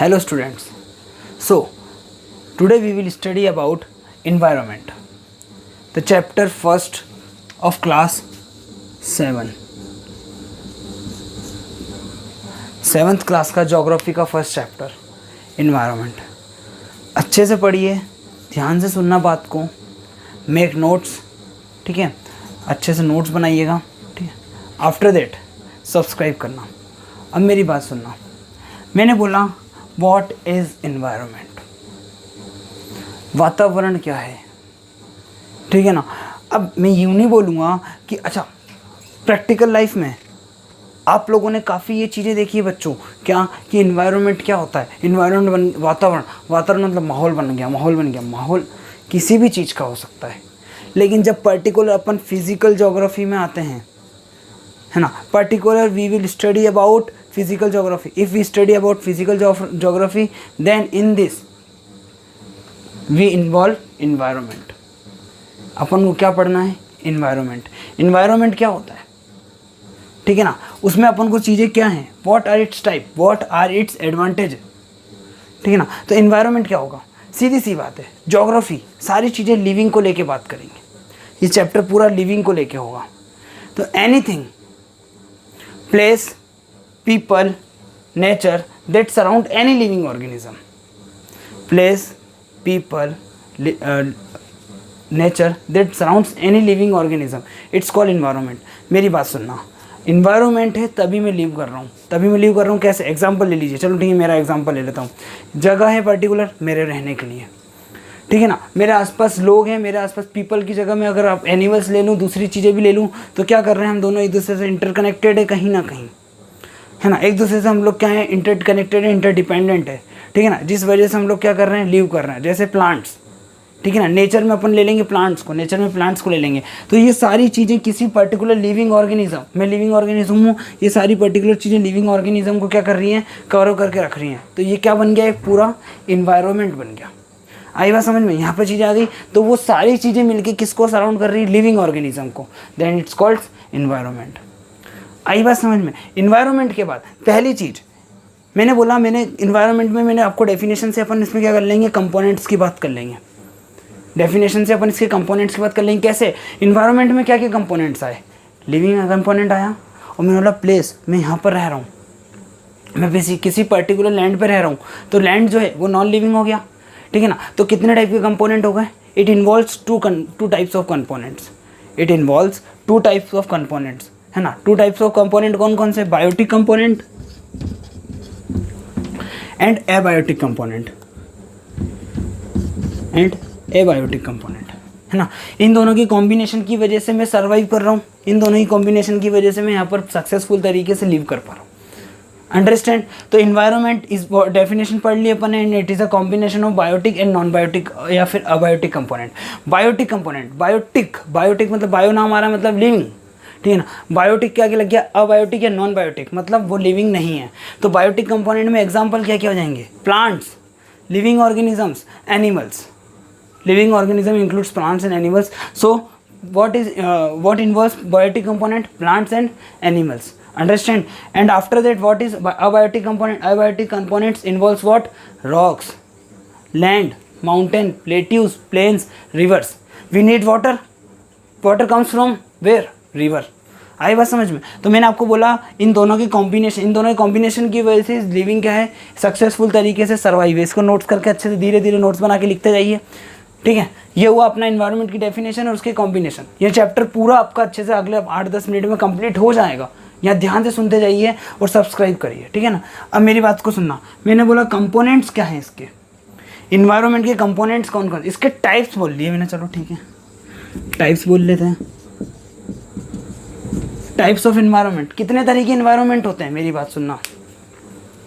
Hello students. So today we will study about environment. The chapter first of class 7. 7th class का geography का first chapter environment. अच्छे से पढ़िए, ध्यान से सुनना बात को, मेक नोट्स. ठीक है, अच्छे से नोट्स बनाइएगा. ठीक है, आफ्टर दैट सब्सक्राइब करना. अब मेरी बात सुनना. मैंने बोला व्हाट इज़ इन्वायरमेंट, वातावरण क्या है. ठीक है ना. अब मैं यूँ नहीं बोलूँगा कि अच्छा प्रैक्टिकल लाइफ में आप लोगों ने काफ़ी ये चीज़ें देखी है बच्चों, क्या कि इन्वायरमेंट क्या होता है. इन्वायरमेंट वातावरण, वातावरण मतलब माहौल बन गया. माहौल किसी भी चीज़ का हो सकता है. लेकिन जब पर्टिकुलर अपन फिजिकल ज्योग्राफी में आते हैं, है ना, particular we will study about physical geography. If we study about physical geography then in this we involve environment. अपन को क्या पढ़ना है? इन्वायरमेंट. इन्वायरमेंट क्या होता है, ठीक है ना. उसमें अपन को चीज़ें क्या हैं, what are its type, what are its advantage. ठीक है ना. तो इन्वायरमेंट क्या होगा, सीधी सी बात है. ज्योग्राफी सारी चीज़ें लिविंग को लेके बात करेंगे. ये चैप्टर पूरा लिविंग को लेके होगा. तो anything, place, people, nature that surround any living organism. Place, people, nature that surrounds any living organism. It's called environment. मेरी बात सुनना. इन्वायरमेंट है तभी मैं लीव कर रहा हूँ. कैसे? एग्जाम्पल ले लीजिए. चलो ठीक है, मेरा एग्जाम्पल ले लेता हूँ. जगह है पर्टिकुलर मेरे रहने के लिए, ठीक है ना. मेरे आसपास लोग हैं, मेरे आसपास पीपल की जगह में अगर आप एनिमल्स ले लूँ, दूसरी चीज़ें भी ले लूँ, तो क्या कर रहे हैं हम दोनों एक दूसरे से इंटरकनेक्टेड है कहीं ना कहीं, है ना. एक दूसरे से हम लोग क्या है, इंटरकनेक्टेड है, इंटरडिपेंडेंट है. ठीक है ना. जिस वजह से हम लोग क्या कर रहे हैं, लीव कर रहे हैं. जैसे प्लांट्स, ठीक है ना. नेचर में अपन ले लेंगे प्लांट्स को ले लेंगे. तो ये सारी चीज़ें किसी पर्टिकुलर लिविंग ऑर्गेनिज्म, मैं लिविंग ऑर्गेनिज्म हूँ, ये सारी पर्टिकुलर चीज़ें लिविंग ऑर्गेनिज्म को क्या कर रही हैं, कवर करके रख रही हैं. तो ये क्या बन गया, एक पूरा इन्वायरमेंट बन गया. आई बात समझ में? यहाँ पर चीज़ें आ गई. तो वो सारी चीज़ें मिलकर किसको सराउंड कर रही है, लिविंग ऑर्गेनिज्म को. Then it's called environment. आई बात समझ में? इन्वायरमेंट के बाद पहली चीज़ मैंने बोला, मैंने इन्वायरमेंट में मैंने आपको डेफिनेशन से अपन इसमें क्या कर लेंगे, कंपोनेंट्स की बात कर लेंगे. डेफिनेशन से अपन इसके कंपोनेंट्स की बात कर लेंगे. कैसे? इन्वायरमेंट में क्या क्या कंपोनेंट्स आए, लिविंग कंपोनेंट आया. और मैंने बोला प्लेस, मैं यहाँ पर रह रहा हूँ, मैं किसी पर्टिकुलर लैंड पर रह रहा हूँ, तो लैंड जो है वो नॉन लिविंग हो गया. ठीक है ना. तो कितने टाइप के कंपोनेंट हो गए, it involves two types of components. है ना. 2 टाइप्स ऑफ कंपोनेंट कौन कौन से, biotic component and abiotic component. है ना. इन दोनों की कॉम्बिनेशन की वजह से मैं सर्वाइव कर रहा हूँ. इन दोनों की कॉम्बिनेशन की वजह से मैं यहाँ पर सक्सेसफुल तरीके से लिव कर पा रहा हूँ. अंडरस्टैंड. तो इन्वायरमेंट इस डेफिनेशन पढ़ ली अपन ने, and it is a combination of biotic and non biotic या फिर abiotic component. Biotic component, biotic मतलब बायो नाम आ रहा है मतलब लिविंग. ठीक है ना. बायोटिक क्या लग गया, अबायोटिक या नॉन बायोटिक मतलब वो लिविंग नहीं है. तो बायोटिक कंपोनेंट में एग्जांपल क्या क्या हो जाएंगे, plants, living organisms, animals. Living organism includes plants and animals. So what involves biotic component, plants and animals. Understand? And after that, what is abiotic component? Abiotic components involves what? Rocks, land, mountain, plateaus, plains, rivers. We need water. Water comes from where? River. आई बात समझ में? तो मैंने आपको बोला इन दोनों की combination की वजह से लिविंग क्या है, सक्सेसफुल तरीके से सर्वाइव है. इसको नोट्स करके अच्छे से धीरे धीरे नोट्स बना के लिखते जाइए. ठीक है. ये हुआ अपना इन्वायरमेंट की डेफिनेशन और उसके कॉम्बिनेशन. ये चैप्टर पूरा आपका अच्छे से अगले 8-10 मिनट में कंप्लीट हो जाएगा. यहाँ ध्यान से सुनते जाइए और सब्सक्राइब करिए. ठीक है ना. अब मेरी बात को सुनना. मैंने बोला कंपोनेंट्स क्या हैं इसके, इन्वायरमेंट के कंपोनेंट्स कौन कौन, इसके टाइप्स बोल लिए मैंने. चलो ठीक है, टाइप्स बोल लेते हैं. टाइप्स ऑफ इन्वायरमेंट, कितने तरह के इन्वायरमेंट होते हैं. मेरी बात सुनना.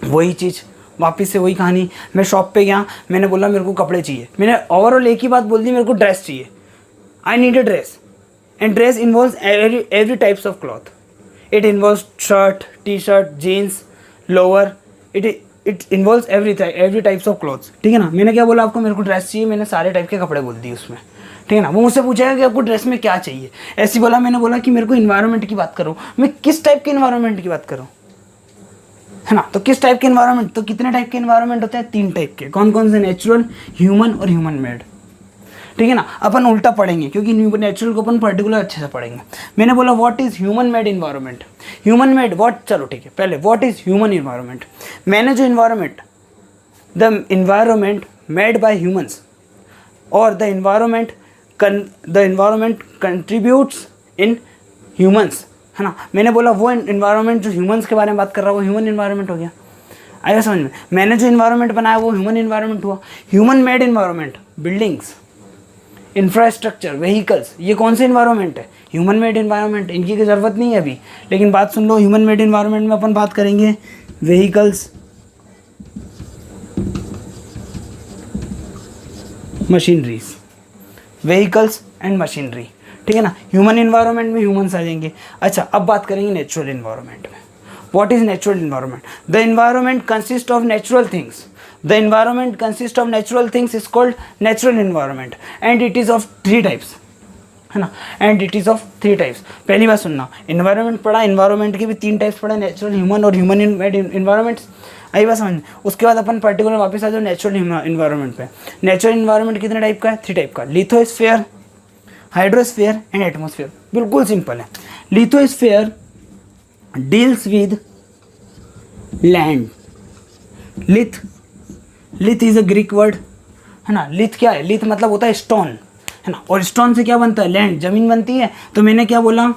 वही चीज़, वापस से वही कहानी. मैं शॉप पे गया, मैंने बोला मेरे को कपड़े चाहिए. मैंने ओवरऑल एक ही बात बोल दी, मेरे को ड्रेस चाहिए. I need a dress. And dress involves every types of cloth. It involves shirt, T shirt, jeans, lower. It involves every types of clothes. ठीक है ना. मैंने क्या बोला आपको, मेरे को ड्रेस चाहिए, मैंने सारे टाइप के कपड़े बोल दिए उसमें. ठीक है ना. वो मुझसे पूछेगा कि आपको ड्रेस में क्या चाहिए, ऐसी बोला. मैंने बोला कि मेरे को इन्वायरमेंट की बात करो. मैं किस टाइप के इन्वायरमेंट की बात करूँ, है ना। तो किस टाइप के इन्वायरमेंट, तो कितने टाइप के इन्वायरमेंट होते हैं, 3 टाइप के। कौन कौन से, नेचुरल, ह्यूमन और ह्यूमन मेड, ठीक है ना। अपन उल्टा पढ़ेंगे क्योंकि नेचुरल को अपन पर्टिकुलर अच्छे से पढ़ेंगे। मैंने बोला what is human made environment, human made what, चलो ठीक है, पहले व्हाट इज ह्यूमन इन्वायरमेंट। मैंने जो environment, the environment made by humans और the environment contributes in humans, है ना। मैंने बोला वो इन्वायरमेंट जो ह्यूमंस के बारे में बात कर रहा है वो ह्यूमन इन्वायरमेंट हो गया, आया समझ में। मैंने जो इन्वायरमेंट बनाया वो ह्यूमन इन्वायरमेंट हुआ। Human made environment, buildings, infrastructure, vehicles, ये कौन से इन्वायरमेंट है, ह्यूमन मेड इन्वायरमेंट। इनकी की ज़रूरत नहीं है अभी, लेकिन बात सुन लो, ह्यूमन मेड इन्वायरमेंट में अपन बात करेंगे vehicles, machineries, vehicles and machinery, ठीक है ना। ह्यूमन इन्वायरमेंट में ह्यूमंस आ जाएंगे। अच्छा, अब बात करेंगे नेचुरल इन्वायरमेंट में। What is natural environment, the environment consist of natural things, the environment consists of natural things is called natural environment and it is of 3 types, है ना, and it is of 3 types। पहली बात सुनना, environment पढ़ा, environment के भी 3 types पढ़ा, natural, human और ह्यूमन मेड इन्वायरमेंट्स, आई बात समझ। उसके बाद अपन पर्टिकुलर वापस आ जाओ नेचुरल इन्वायरमेंट पे। नेचुरल इन्वायरमेंट कितने टाइप का है, 3 टाइप का, लिथोस्फीयर, हाइड्रोस्फीयर एंड एटमोस्फीयर। बिल्कुल सिंपल है। Lithosphere deals with land, लिथ is a Greek word, है ना। लिथ क्या है, लिथ मतलब होता है स्टोन, है ना, और स्टोन से क्या बनता है, लैंड, जमीन बनती है। तो मैंने क्या बोला,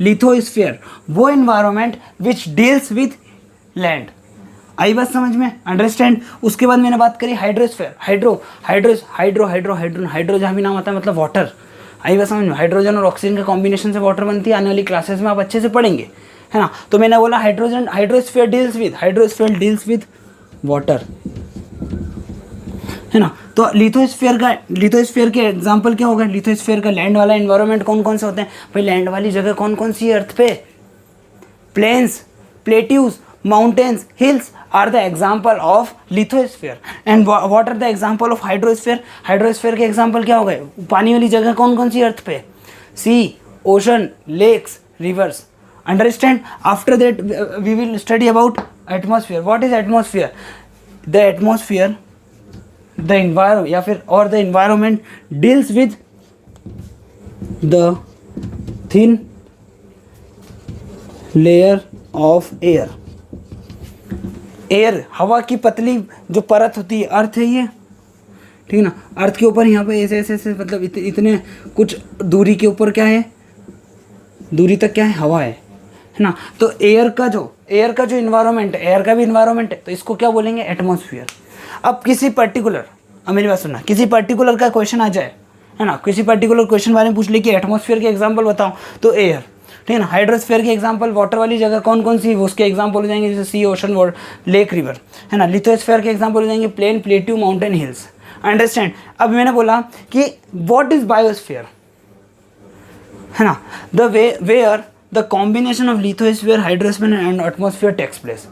लिथोस्फीयर, वो environment which deals with land, आई बात समझ में, अंडरस्टैंड। उसके बाद मैंने बात करी हाइड्रोस्फीयर, हाइड्रो जहाँ भी नाम आता है मतलब वाटर, आई बात समझ में। हाइड्रोजन और ऑक्सीजन के कॉम्बिनेशन से वाटर बनती है, आने वाली क्लासेस में आप अच्छे से पढ़ेंगे, है ना। तो मैंने बोला हाइड्रोस्फीयर डील्स विद वाटर, है ना। तो लिथोस्फीयर के एग्जांपल क्या होगा, लिथोस्फीयर का लैंड वाला एनवायरनमेंट कौन कौन से होते हैं भाई, लैंड वाली जगह कौन कौन सी है अर्थ पे, plains, plateaus, mountains, hills are the example of lithosphere. And what are the example of hydrosphere, hydrosphere के एग्जाम्पल क्या हो गए, पानी वाली जगह कौन कौन सी अर्थ पे, sea, ocean, lakes, rivers, understand. After that we will study about atmosphere. What is atmosphere, the atmosphere, the environment या फिर और the environment deals with the thin layer of air, air, हवा की पतली जो परत होती है, अर्थ है ये, ठीक है ना। अर्थ के ऊपर यहाँ पे ऐसे ऐसे ऐसे मतलब इतने कुछ दूरी के ऊपर क्या है, दूरी तक क्या है, हवा है ना। तो एयर का जो इन्वायरमेंट है, एयर का भी इन्वायरमेंट है, तो इसको क्या बोलेंगे, एटमॉस्फेयर। अब किसी पर्टिकुलर, अब मेरी बात सुनना, किसी पर्टिकुलर का क्वेश्चन आ जाए, है ना, किसी पर्टिकुलर क्वेश्चन बारे में पूछ ले कि एटमॉस्फेयर के एग्जांपल बताओ, तो एयर, ठीक है ना। हाइड्रोस्फीयर के एग्जांपल, वाटर वाली जगह कौन कौन सी, उसके एग्जांपल हो जाएंगे जैसे सी, ओशन, लेक, रिवर, है ना। लिथोस्फीयर के एग्जांपल हो जाएंगे plain, plateau, mountain, hills, understand. अब मैंने बोला कि व्हाट इज बायोस्फीयर, है ना, the where the combination of lithosphere, hydrosphere and atmosphere takes place,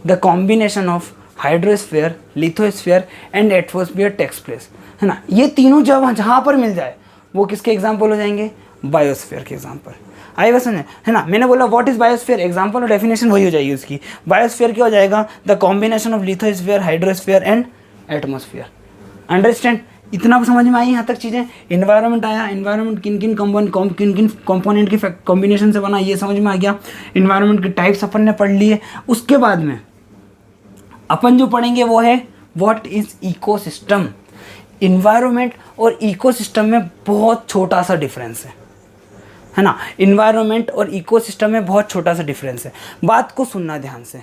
the combination of hydrosphere, lithosphere and atmosphere takes place, है ना। ये तीनों जब जहाँ पर मिल जाए वो किसके एग्जाम्पल हो जाएंगे, बायोस्फीयर के एग्जाम्पल, आई बस समझे, है ना। मैंने बोला व्हाट इज बायोस्फीयर, एग्जाम्पल और डेफिनेशन वही हो जाएगी उसकी। बायोस्फीयर क्या हो जाएगा, the combination of lithosphere, hydrosphere and atmosphere, understand. इतना समझ में आई यहाँ तक चीज़ें। इन्वायरमेंट आया, इन्वायरमेंट किन किन कंपोनेंट की कॉम्बिनेशन से बना, ये समझ में आ गया। इन्वायरमेंट के टाइप्स अपन ने पढ़ लिए। उसके बाद में अपन जो पढ़ेंगे वो है व्हाट इज इकोसिस्टम। इन्वायरमेंट और इकोसिस्टम में बहुत छोटा सा डिफरेंस है ना। इन्वायरमेंट और इकोसिस्टम में बहुत छोटा सा डिफरेंस है। बात को सुनना ध्यान से,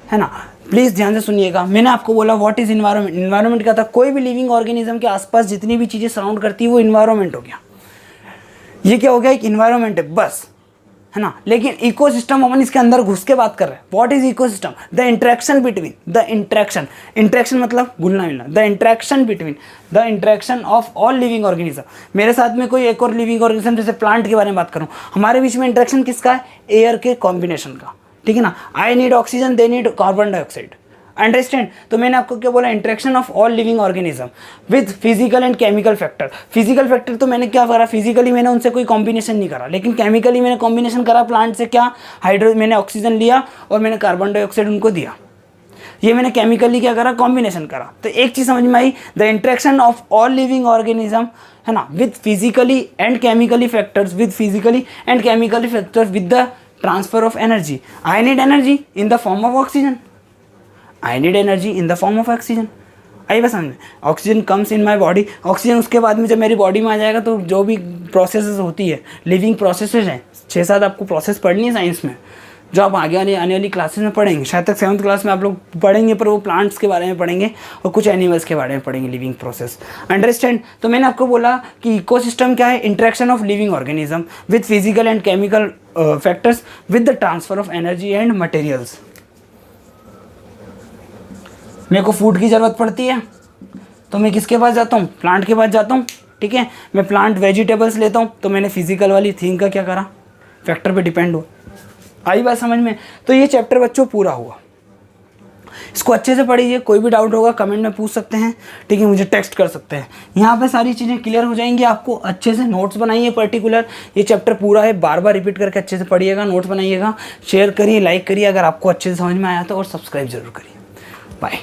है ना, प्लीज़ ध्यान से सुनिएगा। मैंने आपको बोला व्हाट इज इन्वायरमेंट। इन्वायरमेंट क्या था, कोई भी लिविंग ऑर्गेनिज्म के आसपास जितनी भी चीज़ें सराउंड करती है वो इन्वायरमेंट हो गया। ये क्या हो गया, एक इन्वायरमेंट है बस, है ना। लेकिन इकोसिस्टम अपन इसके अंदर घुस के बात कर रहे हैं। What is ecosystem, the interaction between, interaction मतलब घुलना मिलना, the interaction of all living organism. मेरे साथ में कोई एक और लिविंग ऑर्गेनिज्म, जैसे प्लांट के बारे में बात करूं, हमारे बीच में इंटरेक्शन किसका है, एयर के कॉम्बिनेशन का, ठीक है ना। I need oxygen, they need carbon dioxide, understand. तो मैंने आपको क्या बोला, interaction of all living organism with physical and chemical factor. Physical factor तो मैंने क्या करा, फिजिकली मैंने उनसे कोई कॉम्बिनेशन नहीं करा, लेकिन केमिकली मैंने कॉम्बिनेशन करा प्लांट से। क्या, मैंने ऑक्सीजन लिया और मैंने कार्बन डाइऑक्साइड उनको दिया, ये मैंने केमिकली क्या करा, कॉम्बिनेशन करा। तो एक चीज़ समझ में आई, the interaction of all living organism, है ना, with physically and chemically factors, with physically and chemically factors with the transfer of energy. I need energy in the form of oxygen, I need energy in the form of oxygen. आई बस समझ में, oxygen comes in my body, oxygen उसके बाद में जब मेरी body में आ जाएगा तो जो भी प्रोसेसेस होती है, लिविंग प्रोसेसेस हैं, 6-7 आपको प्रोसेस पढ़नी है साइंस में, जो आप आगे आने वाली क्लासेस में पढ़ेंगे। शायद तक 7th क्लास में आप लोग पढ़ेंगे, पर वो प्लांट्स के बारे में पढ़ेंगे और कुछ एनिमल्स के बारे में पढ़ेंगे, लिविंग प्रोसेस। अंडरस्टैंड। तो मैंने आपको बोला कि इकोसिस्टम क्या है, interaction of living organism with physical and chemical factors with the transfer of energy and materials. मेरे को फूड की ज़रूरत पड़ती है तो मैं किसके पास जाता हूँ, प्लांट के पास जाता हूँ, ठीक है। मैं प्लांट वेजिटेबल्स लेता हूँ तो मैंने फिजिकल वाली थिंग का क्या करा, फैक्टर पे डिपेंड हुआ। आई बात समझ में। तो ये चैप्टर बच्चों पूरा हुआ, इसको अच्छे से पढ़िए। कोई भी डाउट होगा कमेंट में पूछ सकते हैं, ठीक है, मुझे टेक्स्ट कर सकते हैं। यहाँ पे सारी चीज़ें क्लियर हो जाएंगी आपको। अच्छे से नोट्स बनाइए, पर्टिकुलर ये चैप्टर पूरा है, बार बार रिपीट करके अच्छे से पढ़िएगा, नोट्स बनाइएगा, शेयर करिए, लाइक करिए अगर आपको अच्छे से समझ में आया तो, और सब्सक्राइब जरूर करिए। बाय।